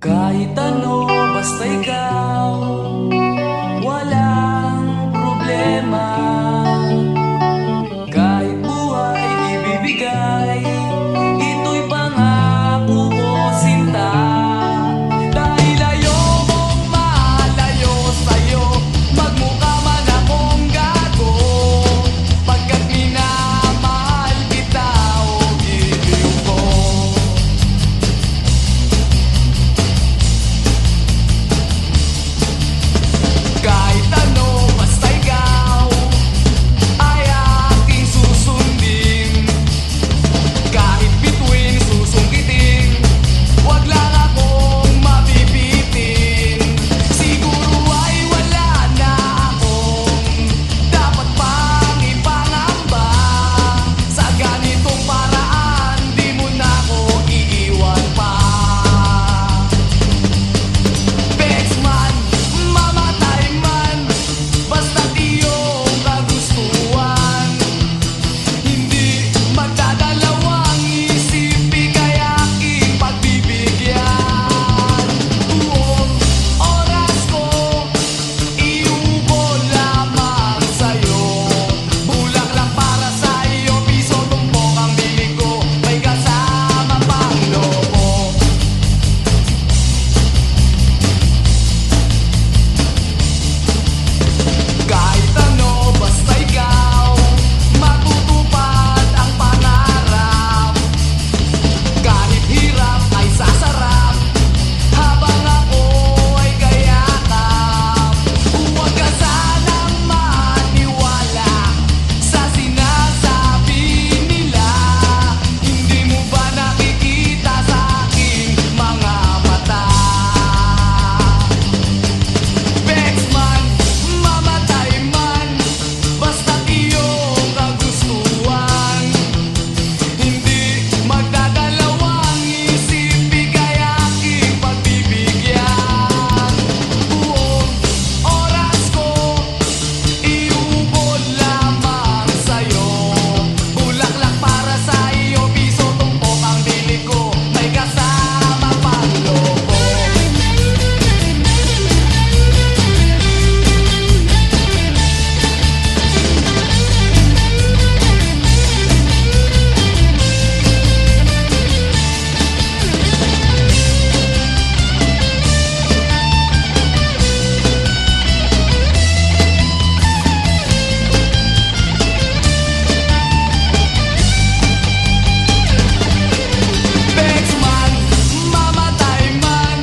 Kahit ano, basta ikaw, walang problema. Kahit buhay ibibigay, ito'y pangako ko, sinta. Dahil ayokong malayo sa'yo, magmukha man akong gago, pagkat minamahal kita o giliw ko. Kahit ano, basta ikaw ay aking susundin. Kahit bituin, susungkitin, wag lang akong mabibitin. Siguro ay wala na akong dapat pang ipangamba. Sa ganitong paraan, di mo na ako iiwan pa. Bexman, mamatay man, basta't iyong kagustuhan. Hindi magdadalawang isip, ika'y aking pagbibigyan. Buong oras ko, iubol lamang sa'yo. Bulaklak para sa iyo, piso tumpok ang bibig ko, may kasama pang lobo. Kahit ano, basta ikaw, matutupad ang pangarap. Kahit hirap ay sasarap, habang ako ay kayakap. Huwag ka sanang maniwala sa sinasabi nila. Hindi mo ba nakikita sa aking mga mata? Bexman, mamatay man, basta't iyong kagustuhan. Hindi magdadalawang isip, ika'y aking pagbibigyan. Buong oras ko, iubol lamang sa'yo. Bulaklak para sa iyo, piso tumpok ang bili ko, may kasama pang lobo. Bexman, mamatay man,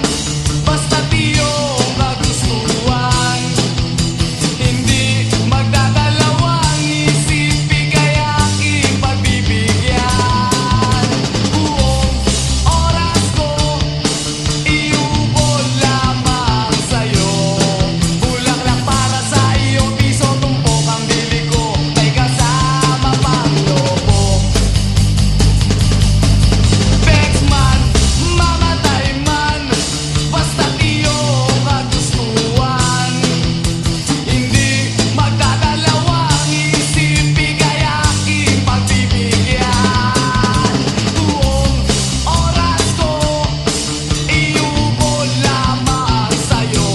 basta't iyong kagustuhan. Hindi magdadalawang isip, ika'y aking pagbibigyan. Buong oras ko, iubol lamang sa'yo. Bulaklak para sa iyo, piso tumpok ang bili ko, may kasama pang lobo. Bexman, mamatay man, basta't iyong kagustuhan. Hindi magdadalawang isip, ika'y aking pagbibigyan. Buong oras ko, iubol lamang sa'yo.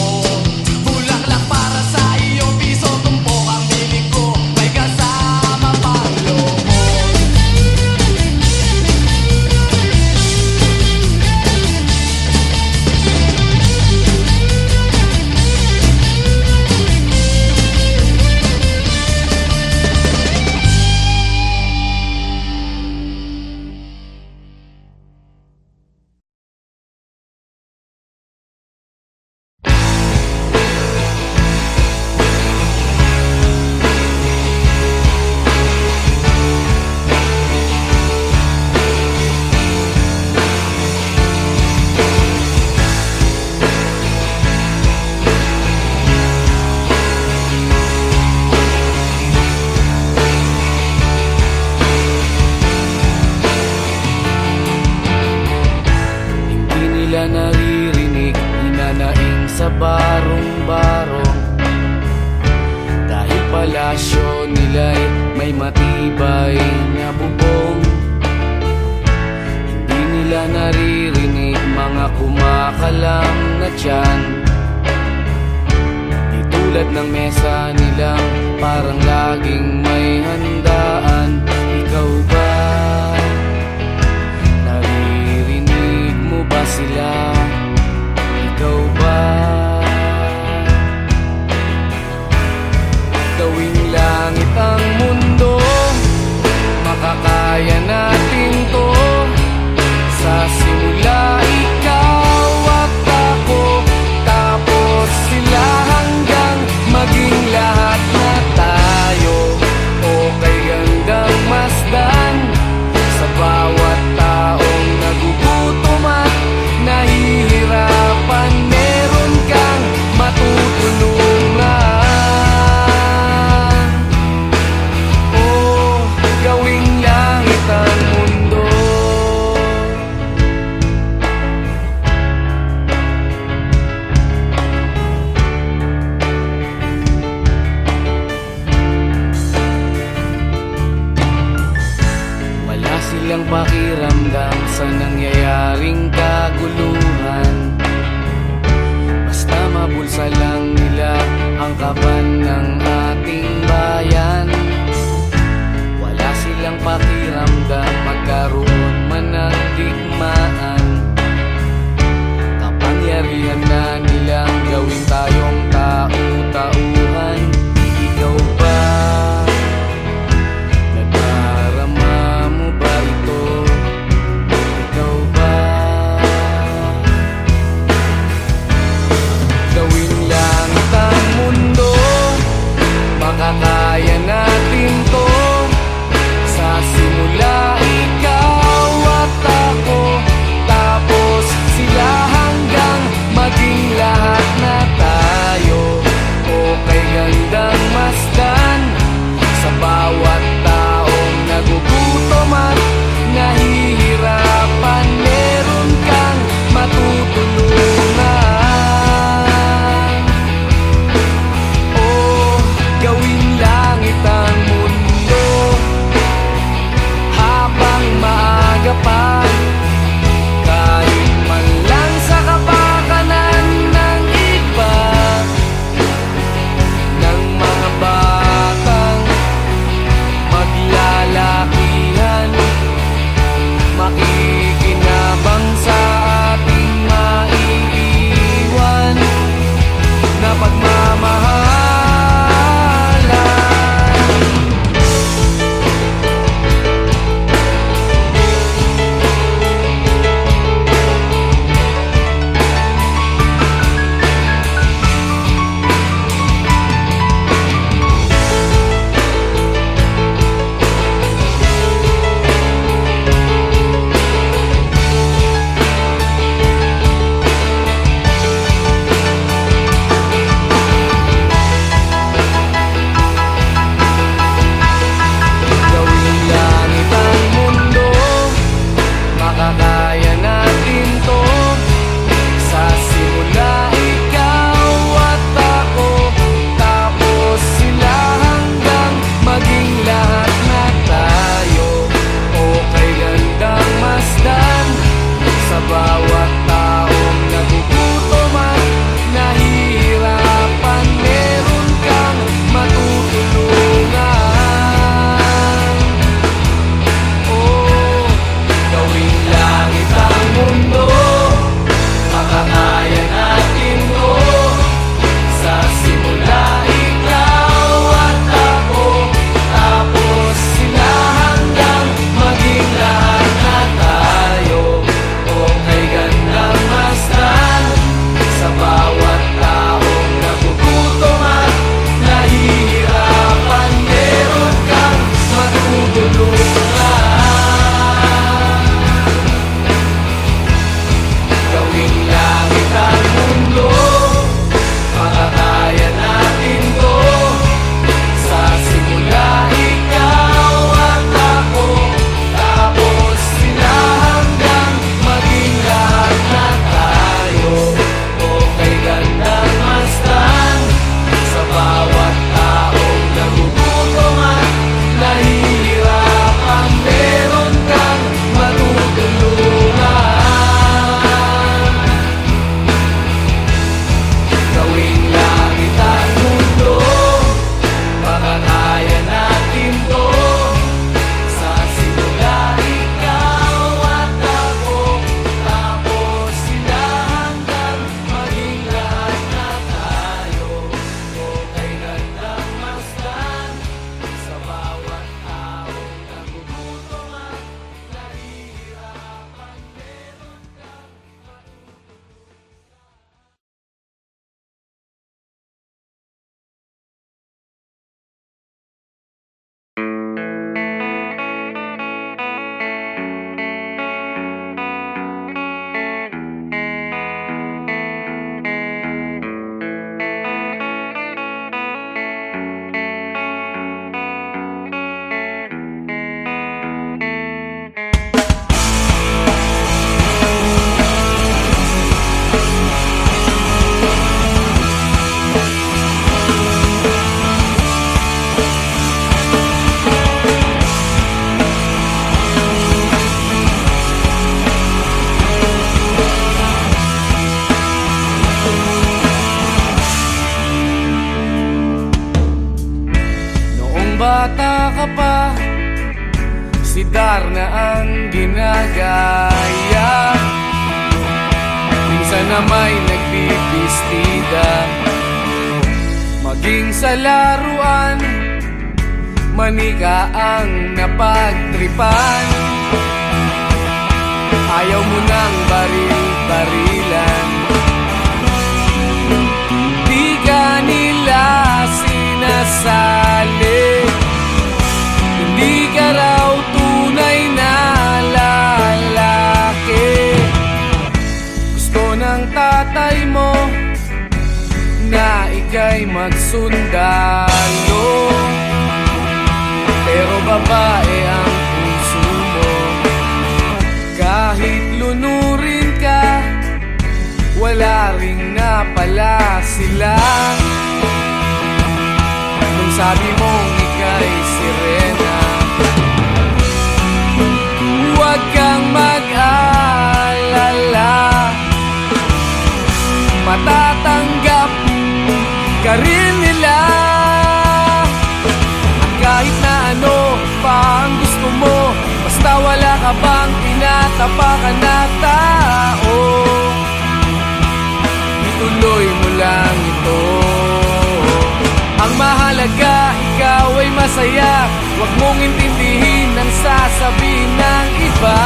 Bulaklak para sa iyo, piso tumpok ang bili ko, may kasama pang lobo. Hindi nila naririnig, hinanaing sa barong-barong. Dahil palasyo nila'y may matibay na bubong. Hindi nila naririnig mga kumakain ka lang na dyan. Di tulad ng mesa nila, parang laging may handaan. Ikaw ba? Naririnig mo ba sila? Ikaw ba? Gawing langit ang mundo, makakaya natin to. Sa simula ikaw at ako, tapos sila hanggang maging lahat na tayo. Okay bata ka pa, si Darna ang ginagaya. Minsan na may nagbibistida, maging sa laruan, manika ang napagtripan. Ayaw mo nang baril-barilan, di ka nila sinasali. Hindi ka raw tunay na lalaki. Gusto ng tatay mo na ika'y magsundalo, pero babae ang puso mo. Kahit lunurin ka, wala ring napala sila. Nung sabi mong ika'y sirena, huwag kang mag-alala, matatanggap ka rin nila. At kahit na ano pa ang gusto mo, basta wala ka bang tinatapakan na tao, ituloy mo lang ito. Ang mahalaga, ikaw ay masaya. Huwag mong intindihin ang sasabihin ng iba.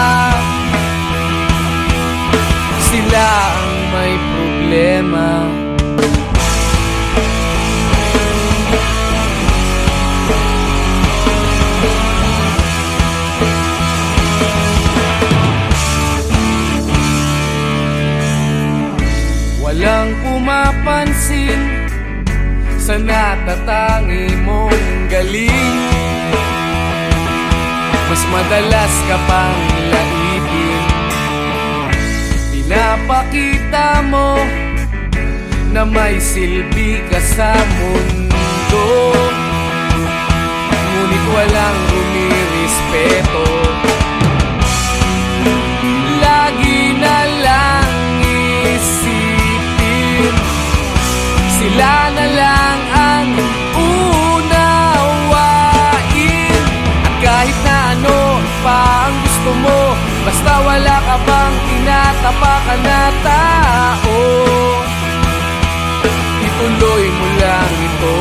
Sila ang may problema. Walang pumapansin sa natatangi mong galing. Mas madalas ka pang laipin, pinapakita mo na may silbi ka sa mundo. Ngunit walang rumirespeto, lagi na lang isipin sila na lang ang unawain. At kahit na ano pa ang gusto mo, basta wala ka bang tinatapakan na tao, ituloy mo lang ito.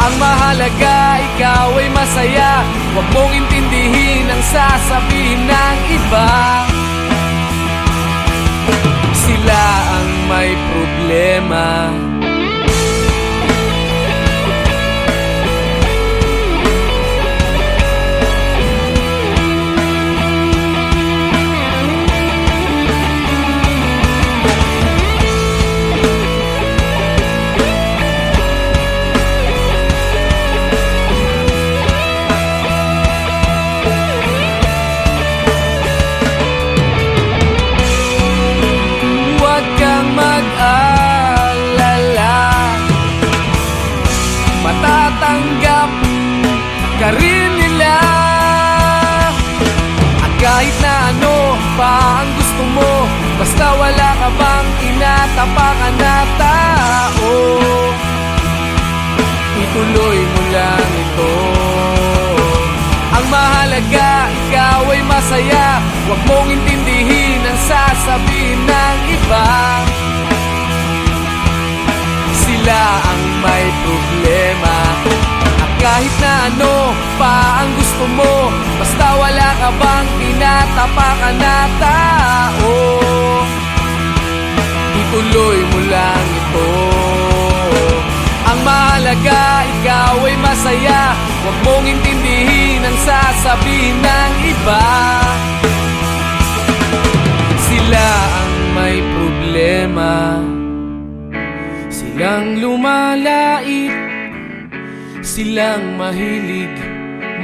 Ang mahalaga, ikaw ay masaya. Huwag mong intindihin ang sasabihin ng iba. Sila ang may problema. Matatanggap ka rin nila. At kahit na ano pa ang gusto mo, basta wala ka bang tinatapakan na tao, ituloy mo lang ito. Ang mahalaga, ikaw ay masaya. Huwag mong intindihin ang sasabihin ng iba. Sila ang may problema. At kahit na ano pa ang gusto mo, basta wala ka bang tinatapakan na tao, ituloy mo lang ito. Ang mahalaga, ikaw ay masaya. Huwag mong intindihin ang sasabihin ng iba. Sila ang may problema. Silang lumalait, silang mahilig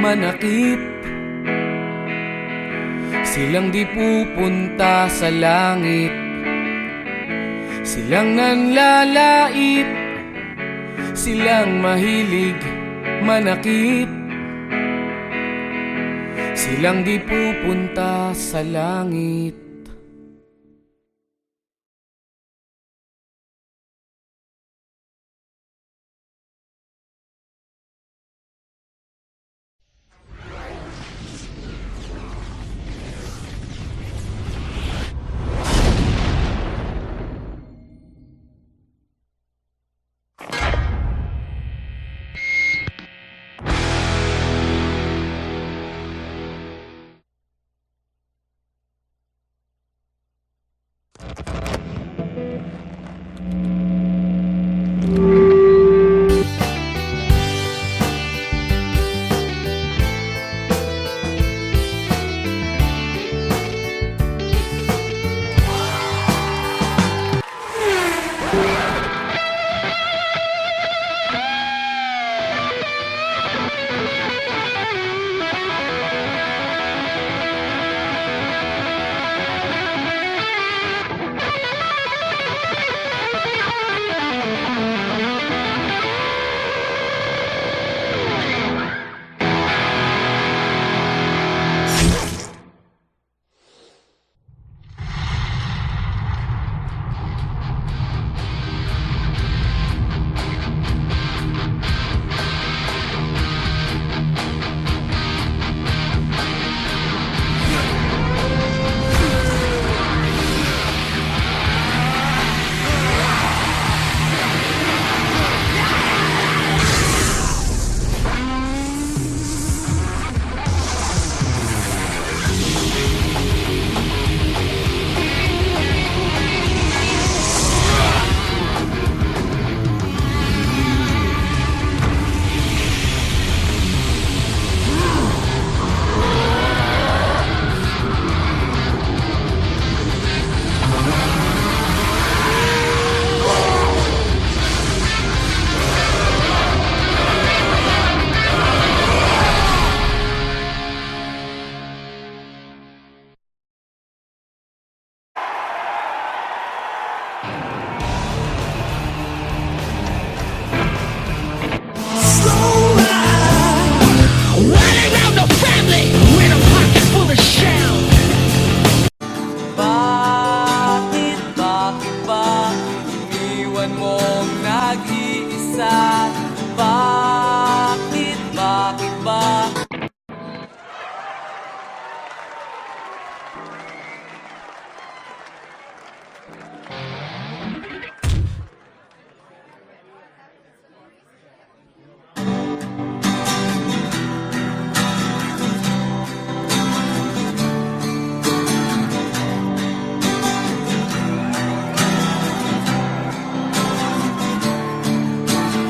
manakit, silang di pupunta sa langit, silang nanlalait, silang mahilig manakit, silang di pupunta sa langit. nag-iisa? Bakit ba?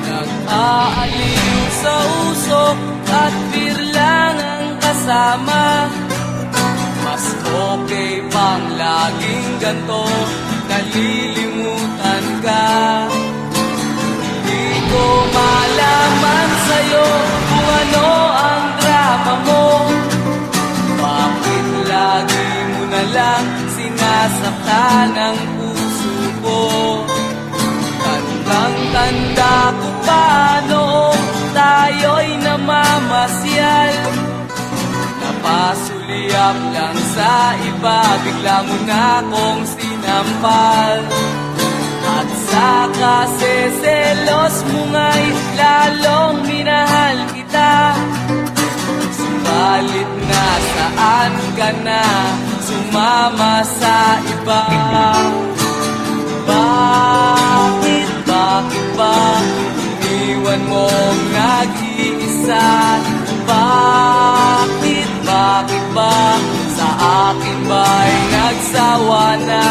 Nag-aaliw sa usok at birlang ang kasama. Mas okay pang laging ganto, nalilimutan ka. Di ko malaman sa'yo kung ano ang drama mo. Bakit lagi mo na lang sinasaktan ang puso ko? Tandang-tanda ko pa noong tayo'y namamasyal. Napasulyap lang sa iba, bigla mo na akong sinampal. At sa kaseselos mo nga'y lalong minahal kita. Subalit nasaan ka na, sumama sa iba. Bakit ba iniwan mong nag-iisa? Bakit ba sa akin ba'y nagsawa na?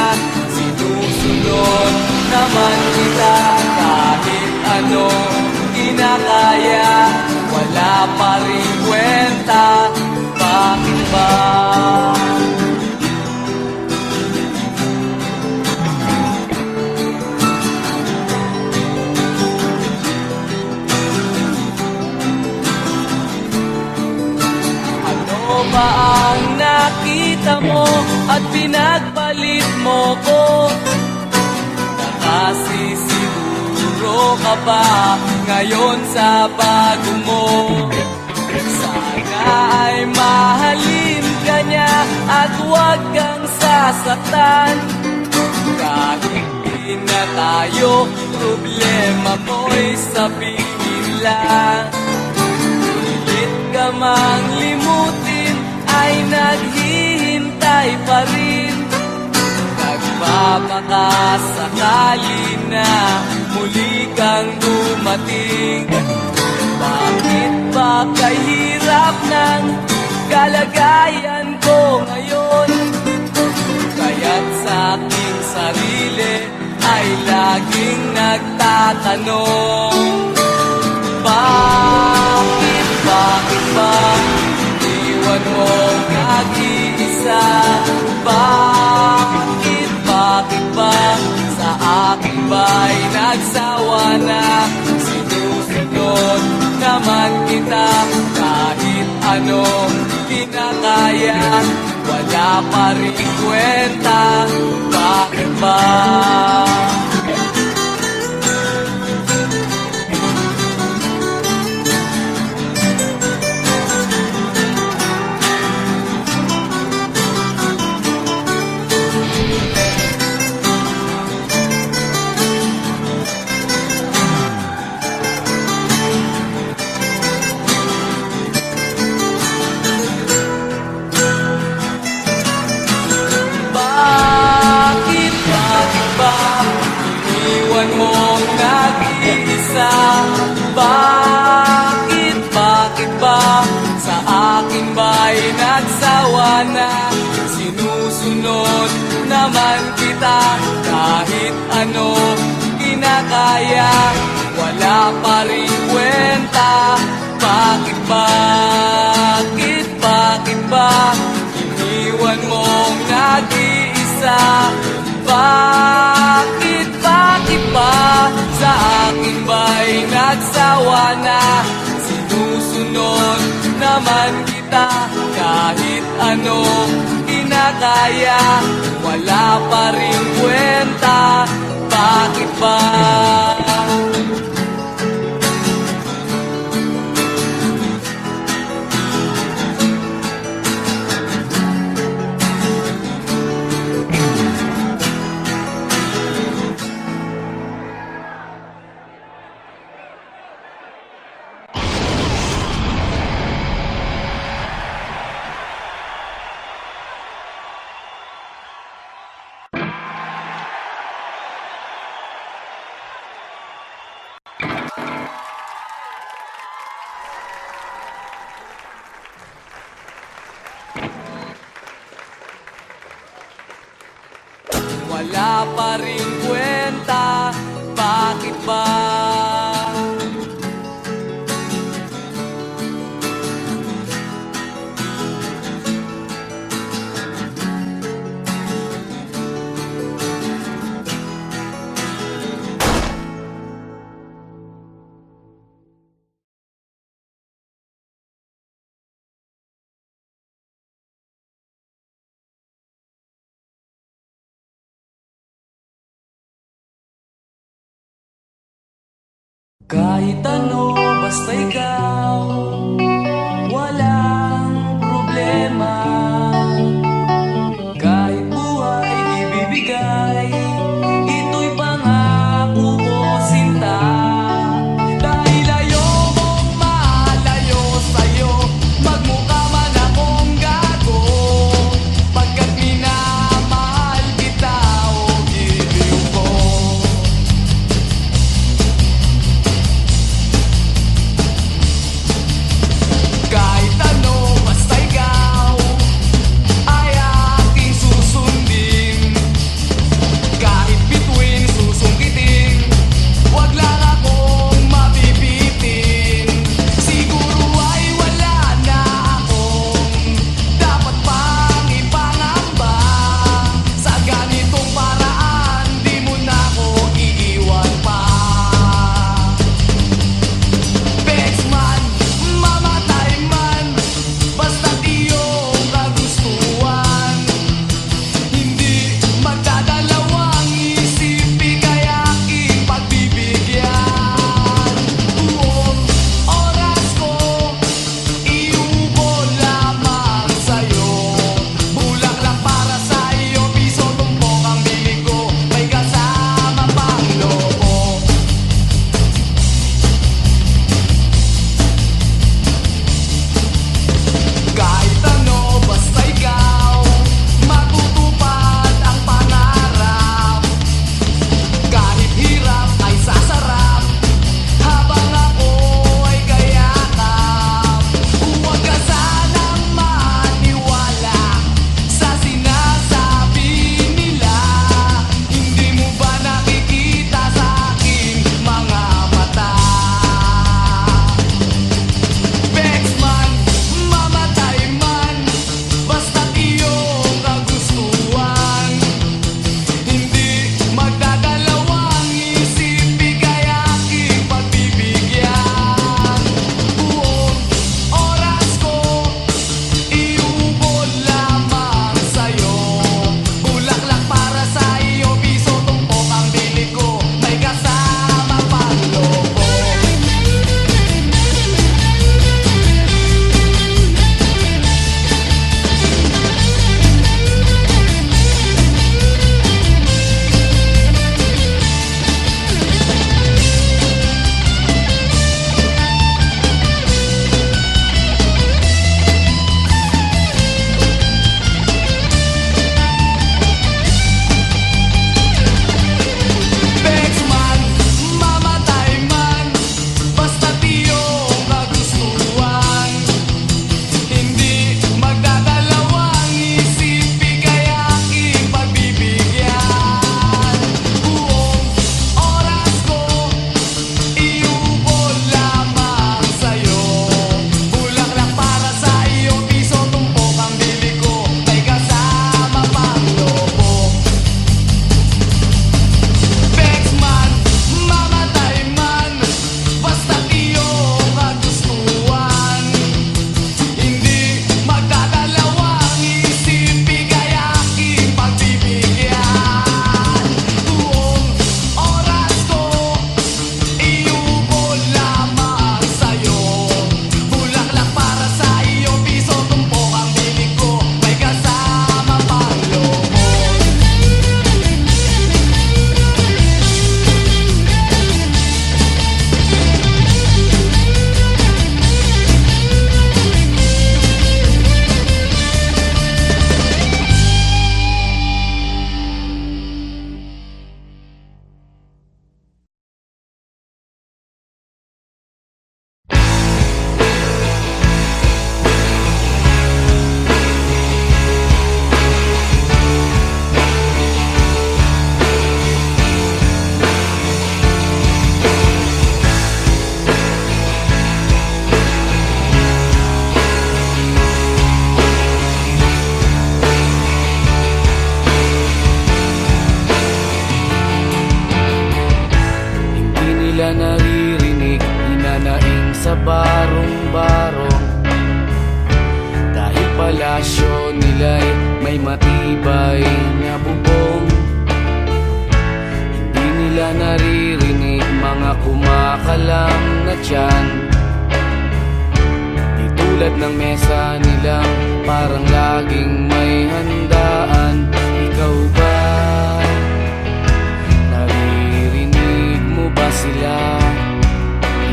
Sinusunod naman kita kahit anong kinakaya, wala pa rin kwenta. Bakit ba? Ba ang nakita mo at pinagpalit mo ko? Nakasisiguro ka ba ngayon sa bago mo? Sana ay mahalin ka niya at huwag kang sasaktan. Kahit di na tayo, problema mo'y sabihin lang. Pilit ka mang limutin ay naghihintay pa rin. Nagpapakasakali na muli kang dumating. Bakit ba kahirap ng kalagayan ko ngayon? Kaya't sa aking sarili ay laging nagtatanong. Bakit ba iwan mong nag-iisa? Bakit ba sa akin ba'y nagsawa na? Sinusunod naman kita kahit anong kinakaya, wala pa rin kwenta. Bakit ba? Iniwan mong nag-iisa? Bakit ba sa akin ba'y nagsawa na? Sinusunod naman kita kahit ano kinakaya, wala pa rin kwenta. Bakit ba iniwan mong nag-iisa? Bakit ba sa akin ba'y nagsawa na? Sinusunod naman kita kahit ano kinakaya, wala pa rin kwenta. Bakit ba? Kahit ano, basta ikaw, walang problema. Kahit buhay ibibigay, ito'y pangako ko, sinta. Dahil ayokong malayo sa'yo, magmukha man akong gago, pagkat minamahal kita, o giliw ko. Kahit ano, basta ikaw ay aking susundin. Kahit bituin, susungkitin, wag lang akong mabibitin. Siguro ay wala na akong dapat pang ipangamba. Sa ganitong paraan, di mo na ako iiwan pa. Bexman, mamatay man, basta't iyong kagustuhan. Hindi magdadalawang isip, ika'y aking pagbibigyan. Buong oras ko, iubol lamang sa'yo. Bulaklak para sa iyo, piso tumpok ang bibig ko, may kasama pang lobo. Kahit ano, basta ikaw, matutupad ang pangarap. Kahit hirap ay sasarap, habang ako ay kayakap. Huwag ka sanang maniwala sa sinasabi nila. Hindi mo ba nakikita sa aking mga mata? Bexman, mamatay man, basta't iyong kagustuhan. Hindi magdadalawang isip, ika'y aking pagbibigyan. Buong oras ko, iubol lamang sa'yo. Bulaklak para sa iyo, piso tumpok ang bili ko, may kasama pang lobo. Bexman, mamatay man, basta't iyong kagustuhan. Hindi magdadalawang isip, ika'y aking pagbibigyan. Buong oras ko, iubol lamang sa'yo. Bulaklak para sa iyo, piso tumpok ang bili ko, may kasama pang lobo. Bexman, mamatay man, basta't iyong kagustuhan. Hindi magdadalawang isip, ika'y aking pagbibigyan. Buong oras ko, iubol lamang sa'yo. Bulaklak para sa iyo, piso tumpok ang bili ko, may kasama pang lobo. Hindi nila naririnig, hinanaing sa barong-barong. Dahil palasyo nila'y may matibay na bubong. Hindi nila naririnig mga kumakalam na tiyan. Di tulad ng mesa nilang parang laging may handaan. Ikaw ba? Naririnig mo ba sila?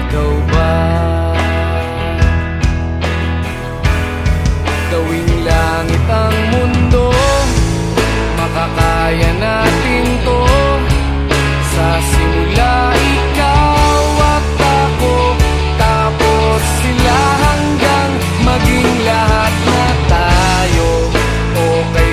Ikaw ba? Gawing langit ang mundo, makakaya natin to. Sa simula ikaw at ako, tapos sila hanggang maging lahat na tayo. Okay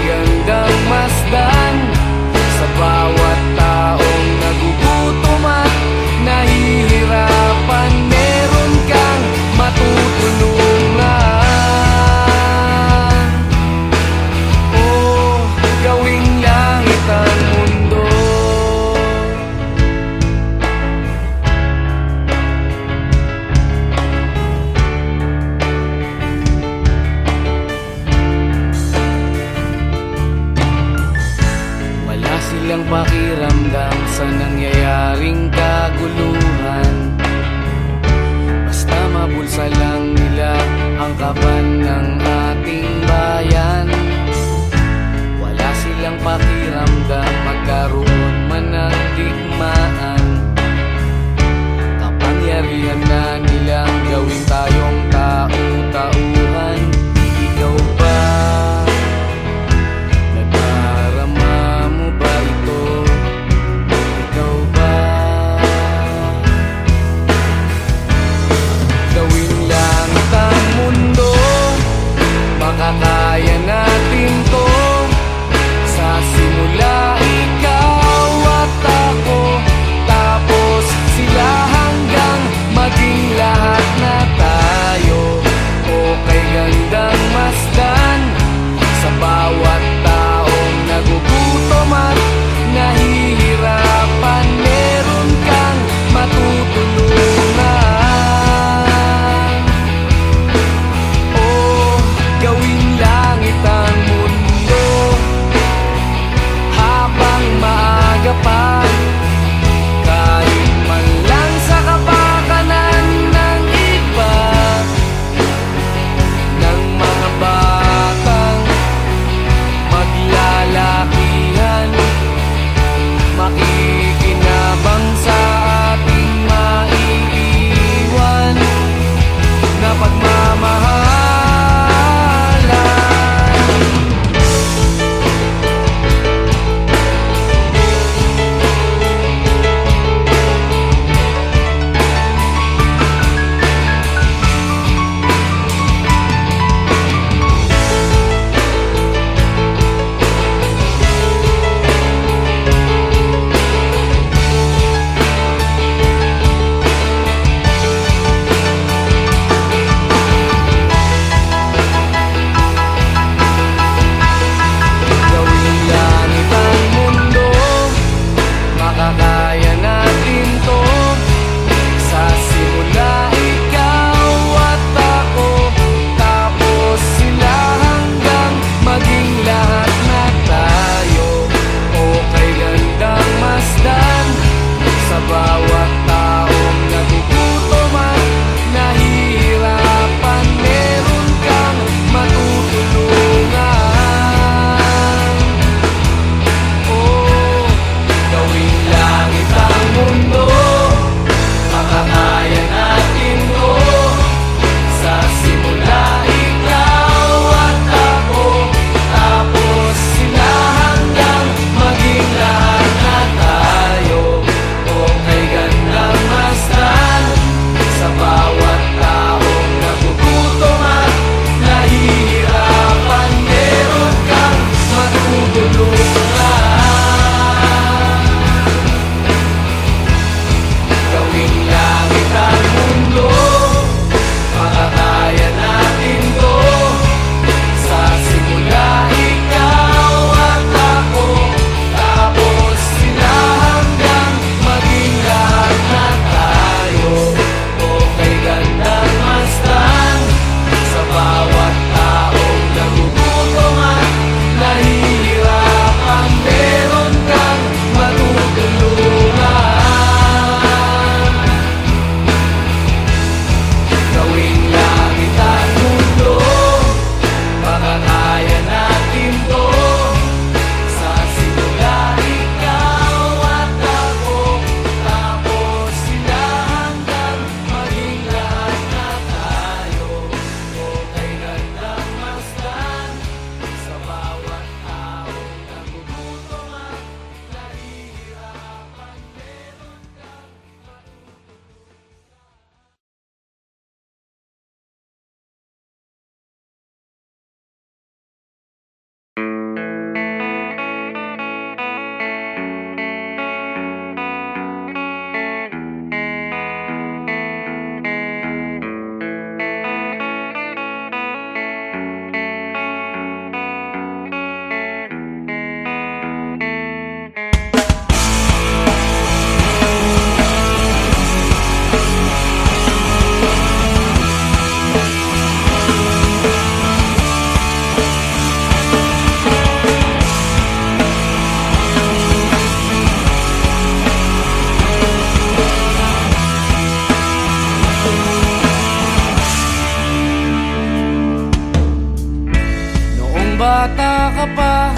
ka pa,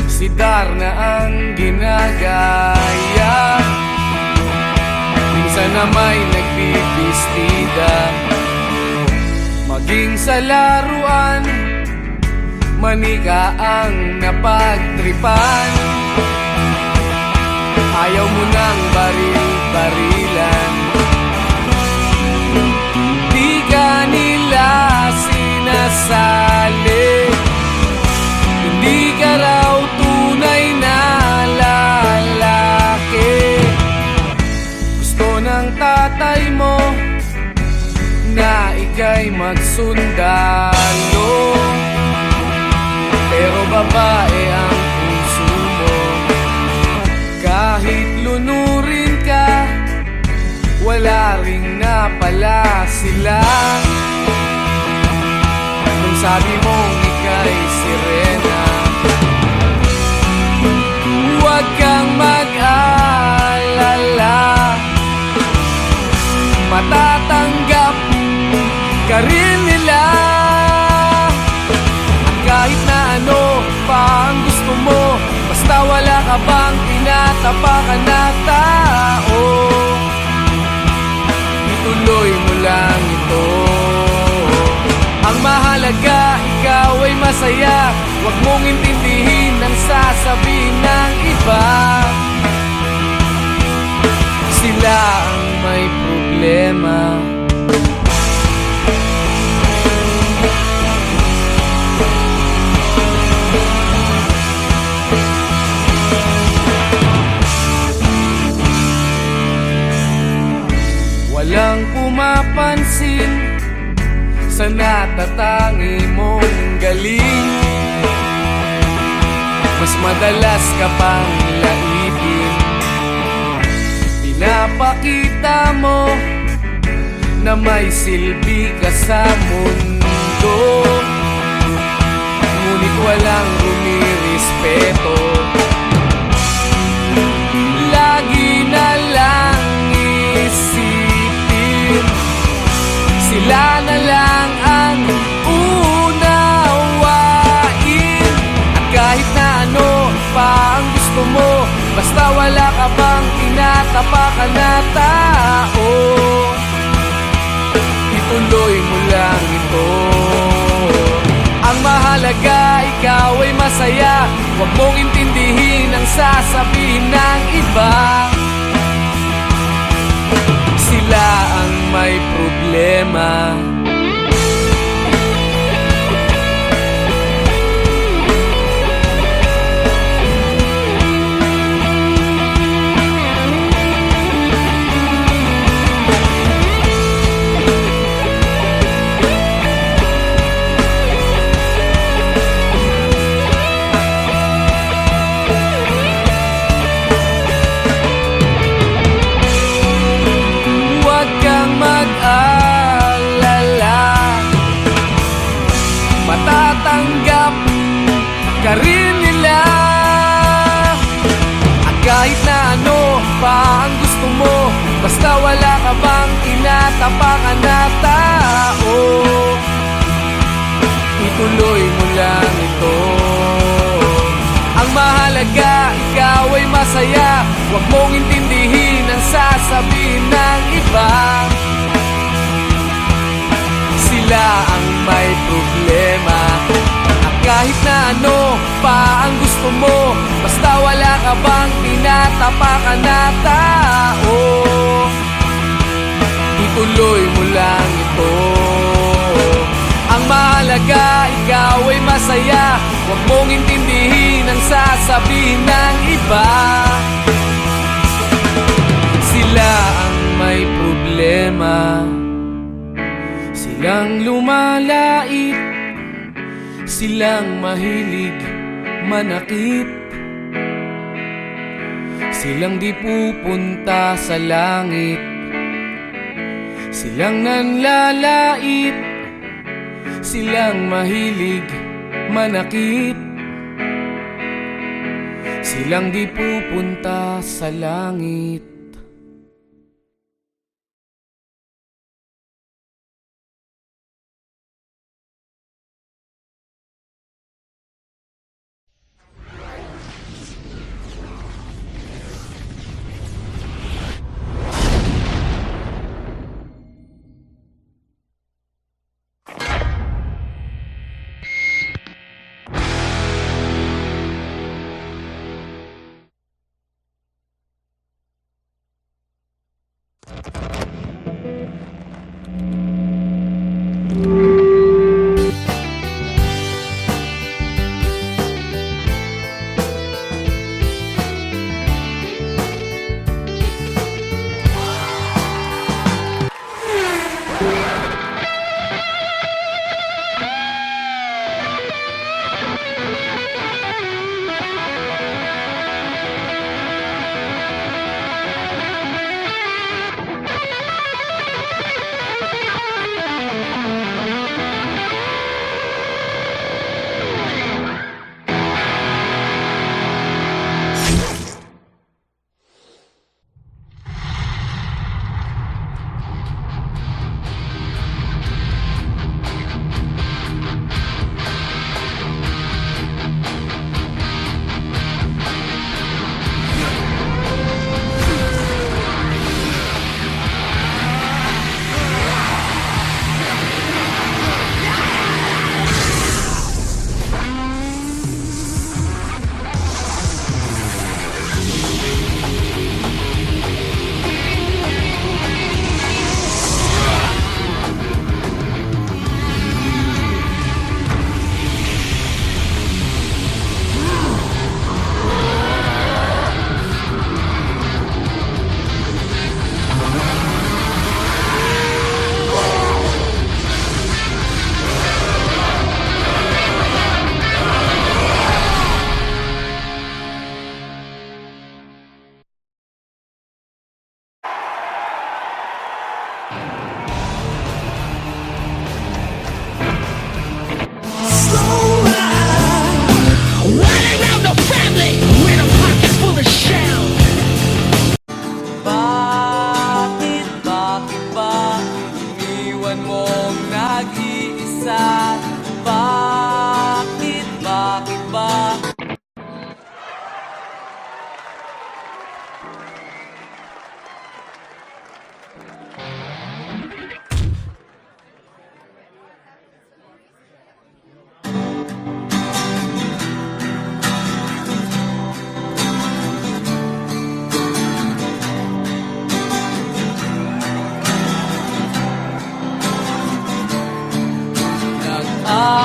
si Darna ang ginagaya. Minsan na may nagbibistida, maging sa laruan, manika ang napagtripan. Ayaw mo nang baril-barilan, di ka nila sinasali. Hindi ka raw tunay na lalaki. Gusto ng tatay mo na ika'y magsundalo, pero babae ang puso mo. Kahit lunurin ka, wala ring napala sila. Nung sabi mong ika'y sirena, huwag kang mag-alala, matatanggap ka rin nila. At kahit na ano pa ang gusto mo, basta wala ka bang tinatapakan na tao, ituloy mo lang ito. Ang mahalaga, ikaw ay masaya. Huwag mong intindihin ang sasabihin ng iba. Sila ang may problema. Walang pumapansin sa natatangi mong galing. Mas madalas ka pang laipin, pinapakita mo na may silbi ka sa mundo. Ngunit walang rumirespeto, lagi na lang isipin sila na lang ang unawain. At kahit na ano pa ang gusto mo, basta wala ka bang tinatapakan na tao, ituloy mo lang ito. Ang mahalaga, ikaw ay masaya. Huwag mong intindihin ang sasabihin ng iba. Sila ang may problema. Matatanggap ka rin nila. At kahit na ano pa ang gusto mo, basta wala ka bang tinatapakan na tao, ituloy mo lang ito. Ang mahalaga, ikaw ay masaya. Huwag mong intindihin ang sasabihin ng iba. Sila ang may problema. At kahit na ano pa ang gusto mo, basta wala ka bang tinatapakan na tao, ituloy mo lang ito. Ang mahalaga, ikaw ay masaya. Huwag mong intindihin ang sasabihin ng iba. Sila ang may problema. Silang lumalait, silang mahilig manakit, silang di pupunta sa langit, silang nanlalait, silang mahilig manakit, silang di pupunta sa langit.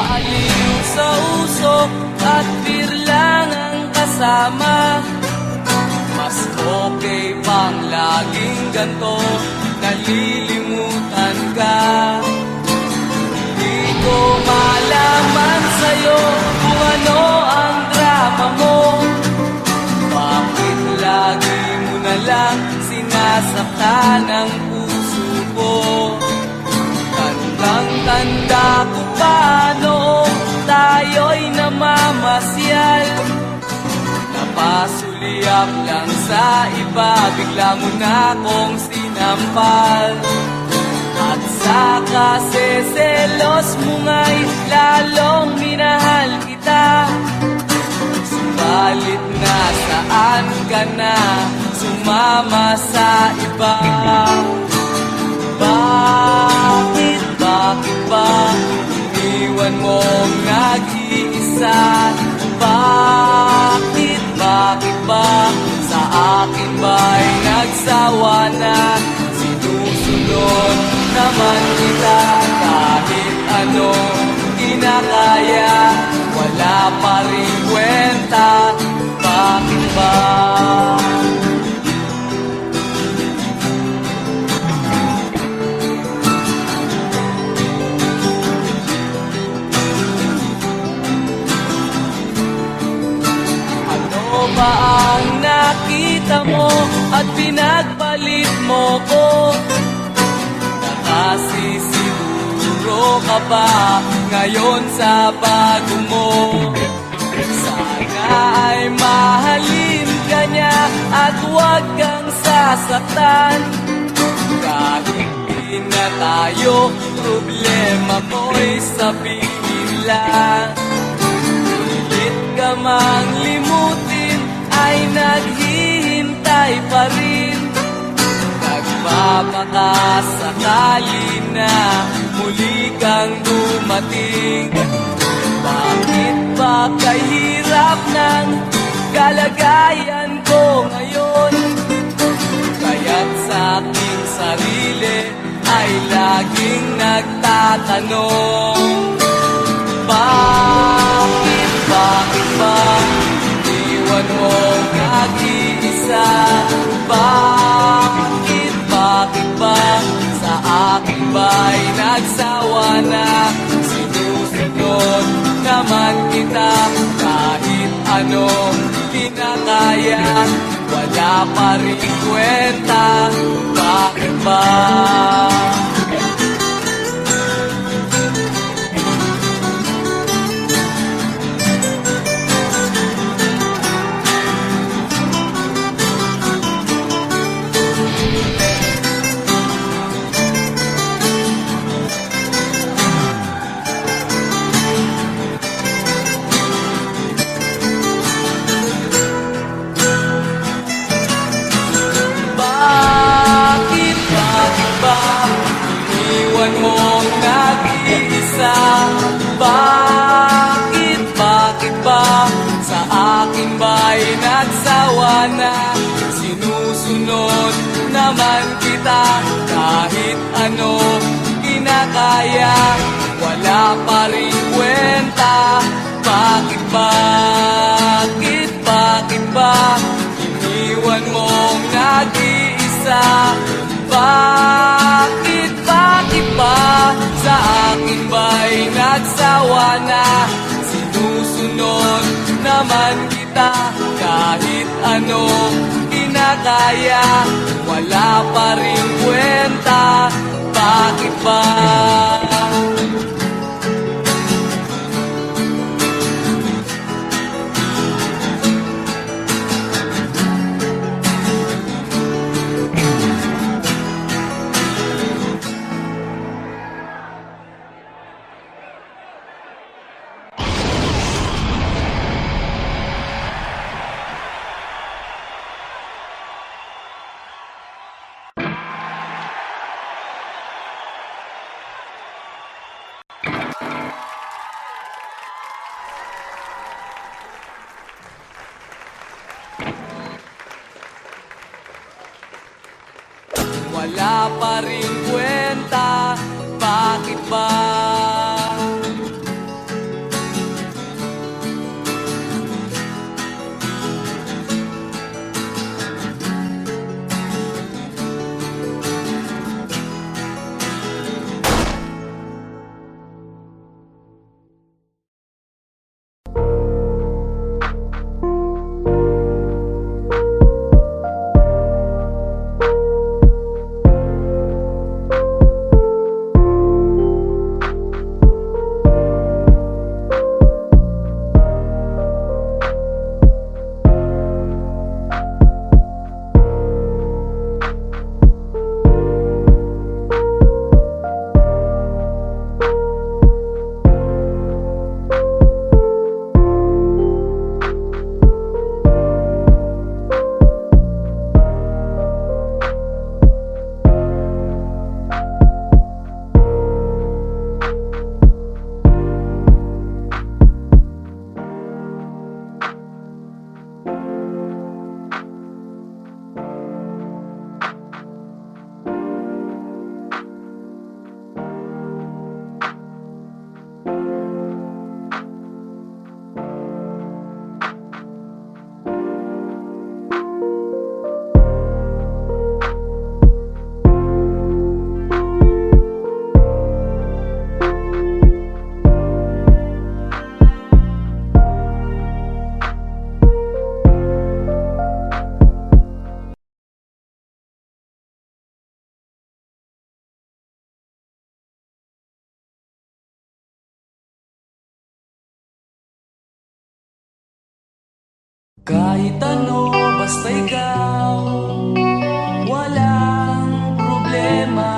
Aliw sa usok at beer lang ang kasama. Mas okay pang laging ganto, nalilimutan ka. Di ko malaman sa'yo kung ano ang drama mo. Bakit lagi mo na lang sinasaktan ang puso ko? Tandang-tanda ko pa noong tayo'y namamasyal. Napasulyap lang sa iba, bigla mo na akong sinampal. At sa kaseselos mo nga'y lalong minahal kita. Subalit nasaan ka na, sumama sa iba. Bakit ba iniwan mong nag-iisa? Bakit ba sa akin ba'y nagsawa na? Sinusunod naman kita kahit anong kinakaya, wala pa rin kwenta. Bakit ba? Ano ba ang nakita mo at pinagpalit mo ko? Nakasisiguro ka ba ngayon sa bago mo? Sana ay mahalin ka niya at huwag kang sasaktan. Kahit di na tayo, problema mo'y sabihin lang. Pilit ka mang limutin ay naghihintay pa rin. Nagpapakasakali na muli kang dumating. Bakit ba kahirap ng kalagayan ko ngayon? Kaya't sa aking sarili ay laging nagtatanong. Bakit ba iwan mong nag-iisa? Bakit ba sa akin ba'y nagsawa na? Sinusunod naman kita kahit anong kinakaya, wala pa rin kwenta. Bakit ba? Iniwan mong nag-iisa? Bakit ba sa akin ba'y nagsawa na? Sinusunod naman kita kahit ano kinakaya, wala pa rin kwenta. Bakit ba iniwan mong nag-iisa? Bakit ba sa akin ba'y nagsawa na? Sinusunod naman kita kahit anong kinakaya, wala pa rin kwenta. Bakit ba? Wala pa rin kwenta. Bakit ba? Kahit ano, basta ikaw, walang problema.